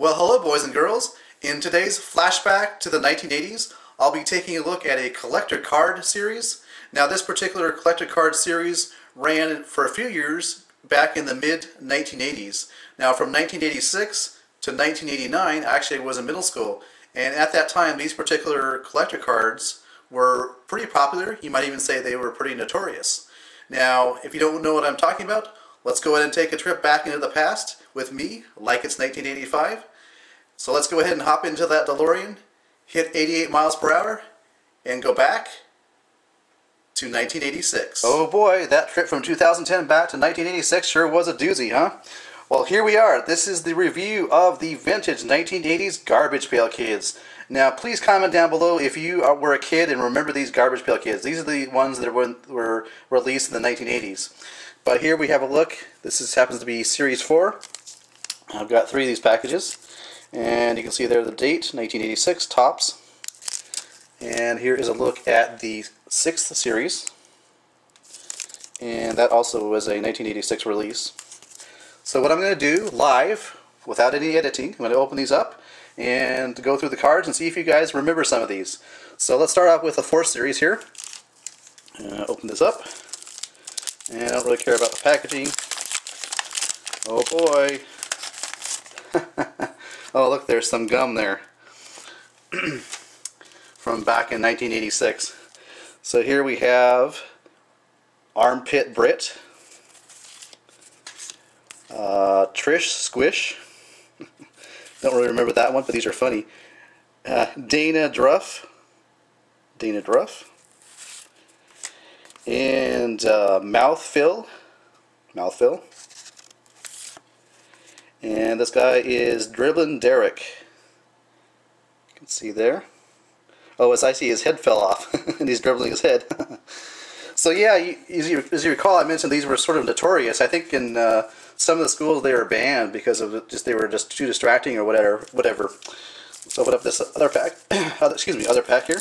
Well, hello boys and girls. In today's flashback to the 1980s, I'll be taking a look at a collector card series. Now this particular collector card series ran for a few years back in the mid-1980s. Now from 1986 to 1989, actually I was in middle school, and at that time these particular collector cards were pretty popular. You might even say they were pretty notorious. Now, if you don't know what I'm talking about, let's go ahead and take a trip back into the past with me, like it's 1985. So let's go ahead and hop into that DeLorean, hit 88 miles per hour, and go back to 1986. Oh boy, that trip from 2010 back to 1986 sure was a doozy, huh? Well, here we are. This is the review of the vintage 1980s Garbage Pail Kids. Now, please comment down below if you were a kid and remember these Garbage Pail Kids. These are the ones that were released in the 1980s. But here we have a look. This happens to be Series 4. I've got 3 of these packages. And you can see there the date, 1986, tops. And here is a look at the 6th series. And that also was a 1986 release. So what I'm going to do live, without any editing, I'm going to open these up and go through the cards and see if you guys remember some of these. So let's start off with the 4th series here. Open this up. And I don't really care about the packaging. Oh boy. Oh look, there's some gum there. From back in 1986. So here we have Armpit Brit. Trish Squish. Don't really remember that one, but these are funny. Dana Druff. And Mouthfill. And this guy is Dribblin' Derek. You can see there. Oh, as I see, his head fell off, and he's dribbling his head. So yeah, as you recall, I mentioned these were sort of notorious. I think in some of the schools they were banned because of they were just too distracting or whatever. So open up this other pack. Other pack here.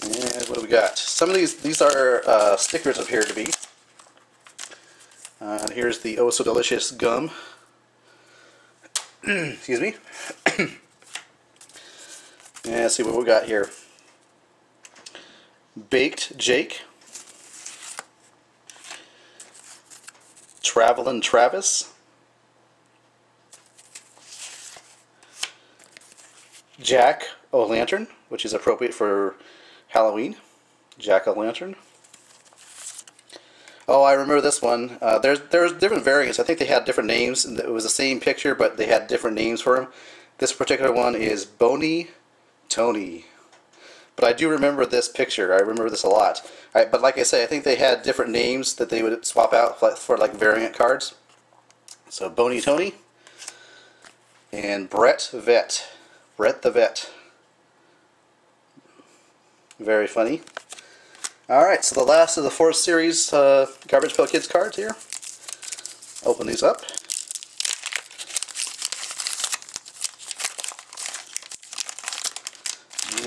And what do we got? Some of these are stickers appear to be. And here's the oh so delicious gum. Excuse me. And let's see what we got here. Baked Jake. Travelin' Travis. Jack O'Lantern, which is appropriate for Halloween. Jack O'Lantern. Oh, I remember this one. There's different variants. I think they had different names. It was the same picture, but they had different names for them. This particular one is Boney Tony. But I do remember this picture. I remember this a lot. But like I say, I think they had different names that they would swap out for like variant cards. So Boney Tony and Brett the Vet. Very funny. Alright, so the last of the 4th series Garbage Pail Kids cards here. Open these up.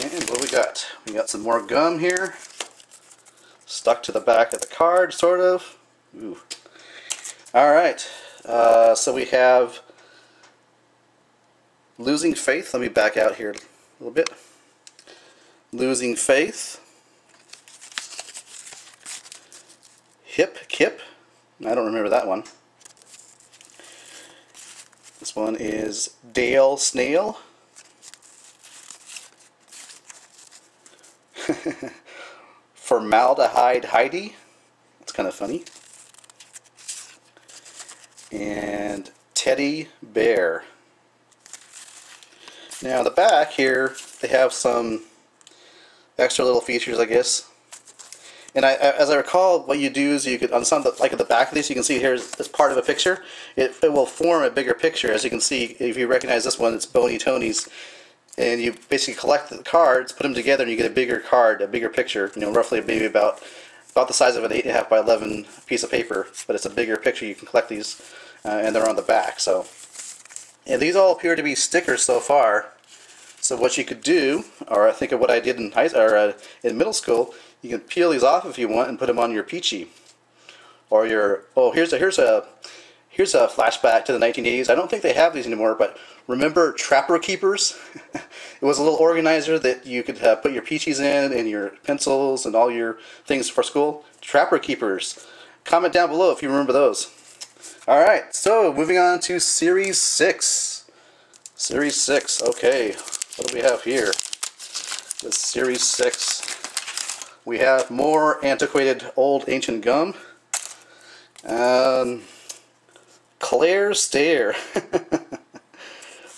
And what do we got? We got some more gum here. Stuck to the back of the card, sort of. Ooh. Alright, so we have Losing Faith. Let me back out here a little bit. Losing Faith. Hip Kip. I don't remember that one. This one is Dale Snail. Formaldehyde Heidi. That's kind of funny. And Teddy Bear. Now the back here, they have some extra little features, I guess. And as I recall, what you do is you could, on some, like at the back of these, you can see here as part of a picture, it will form a bigger picture. As you can see, if you recognize this one, it's Boney Tony's. And you basically collect the cards, put them together, and you get a bigger card, a bigger picture. You know, roughly maybe about the size of an 8.5 by 11 piece of paper. But it's a bigger picture. You can collect these, and they're on the back. So, and these all appear to be stickers so far. So what you could do, or I think of what I did in middle school, you can peel these off if you want and put them on your peachy, or your here's Here's a flashback to the 1980s. I don't think they have these anymore, but remember Trapper Keepers? It was a little organizer that you could put your peaches in and your pencils and all your things for school. Trapper Keepers. Comment down below if you remember those. Alright, so moving on to Series 6. Series 6, okay. What do we have here? With Series 6, we have more antiquated old ancient gum. Claire Stare.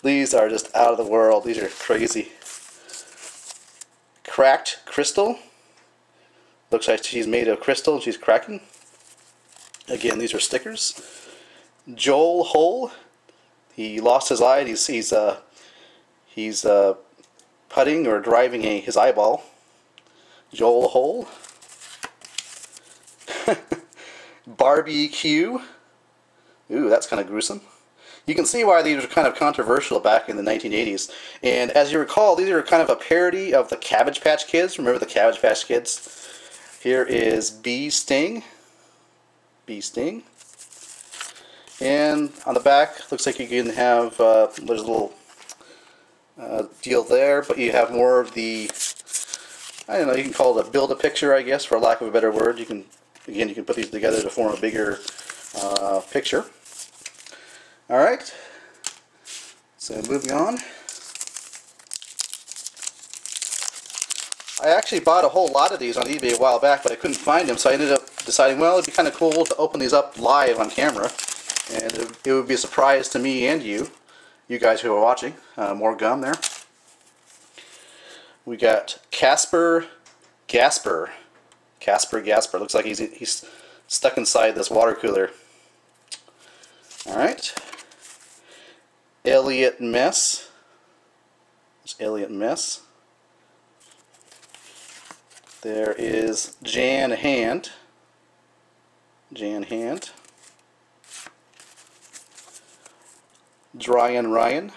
These are just out of the world. These are crazy. Cracked Crystal. Looks like she's made of crystal and she's cracking. Again, these are stickers. Joel Hole. He lost his eye. He's putting or driving his eyeball. Joel Hole. Barbecue. Ooh, that's kind of gruesome. You can see why these were kind of controversial back in the 1980s. And as you recall, these are kind of a parody of the Cabbage Patch Kids. Remember the Cabbage Patch Kids? Here is Bee Sting. Bee Sting. And on the back, looks like you can have, there's a little deal there, but you have more of the, I don't know, you can call it a build-a-picture, I guess, for lack of a better word. You can put these together to form a bigger picture. Alright, so moving on. I actually bought a whole lot of these on eBay a while back, but I couldn't find them, so I ended up deciding, well, it'd be kind of cool to open these up live on camera, and it would be a surprise to me and you guys who are watching. More gum there. We got Casper Gasper. Casper Gasper. Looks like he's stuck inside this water cooler. Alright. Elliot Mess. There's Elliot Mess. There is Jan Hand. Jan Hand. Dryan Ryan.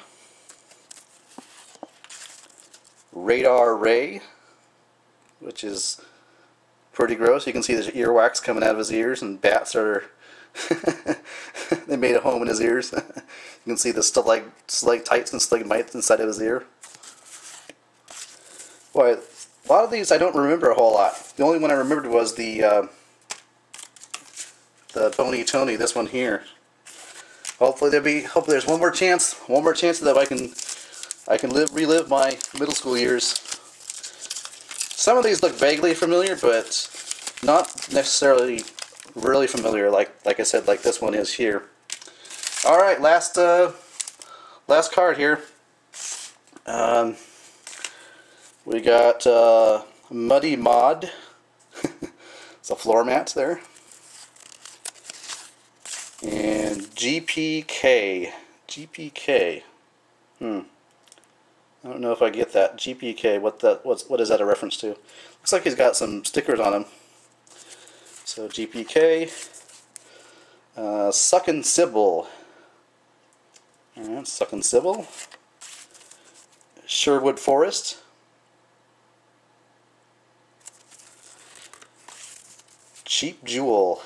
Radar Ray, which is pretty gross. You can see there's earwax coming out of his ears, and bats are they made a home in his ears. You can see the stalactites and stalagmites inside of his ear. Boy, a lot of these I don't remember a whole lot. The only one I remembered was the Bony Tony, this one here. Hopefully there's one more chance that I can relive my middle school years. Some of these look vaguely familiar, but not necessarily really familiar, like I said, like this one is here. Alright, last card here. We got Muddy Mod. It's a floor mat there. And GPK. GPK. I don't know if I get that. GPK, what is that a reference to? Looks like he's got some stickers on him. So GPK. Suckin' Sybil. Alright, Suckin' Sybil. Sherwood Forest. Cheap Jewel.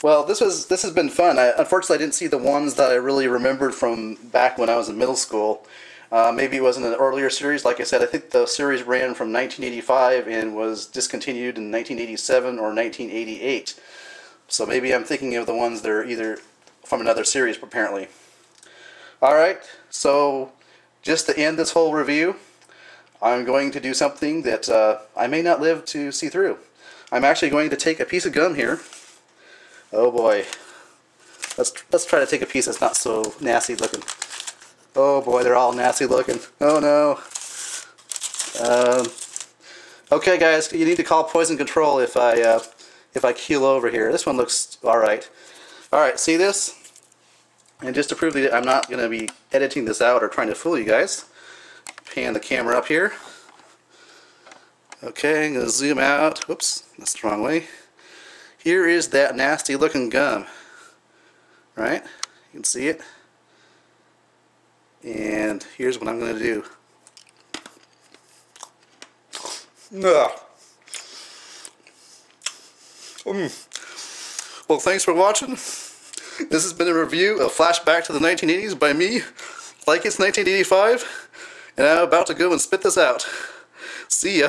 Well, this has been fun. Unfortunately, I didn't see the ones that I really remembered from back when I was in middle school. Maybe it was in an earlier series. Like I said, I think the series ran from 1985 and was discontinued in 1987 or 1988. So maybe I'm thinking of the ones that are either from another series, apparently. Alright, so just to end this whole review, I'm going to do something that I may not live to see through. I'm actually going to take a piece of gum here. Oh boy. Let's try to take a piece that's not so nasty looking. Oh boy, they're all nasty looking. Oh no. Okay guys, you need to call poison control if I keel over here. This one looks alright. Alright, see this? And just to prove that I'm not going to be editing this out or trying to fool you guys, pan the camera up here. Okay, I'm going to zoom out. Whoops, that's the wrong way. Here is that nasty looking gum. Right? You can see it. And here's what I'm going to do. Ugh. Well, thanks for watching. This has been a review of Flashback to the 1980s by me, like it's 1985, and I'm about to go and spit this out. See ya.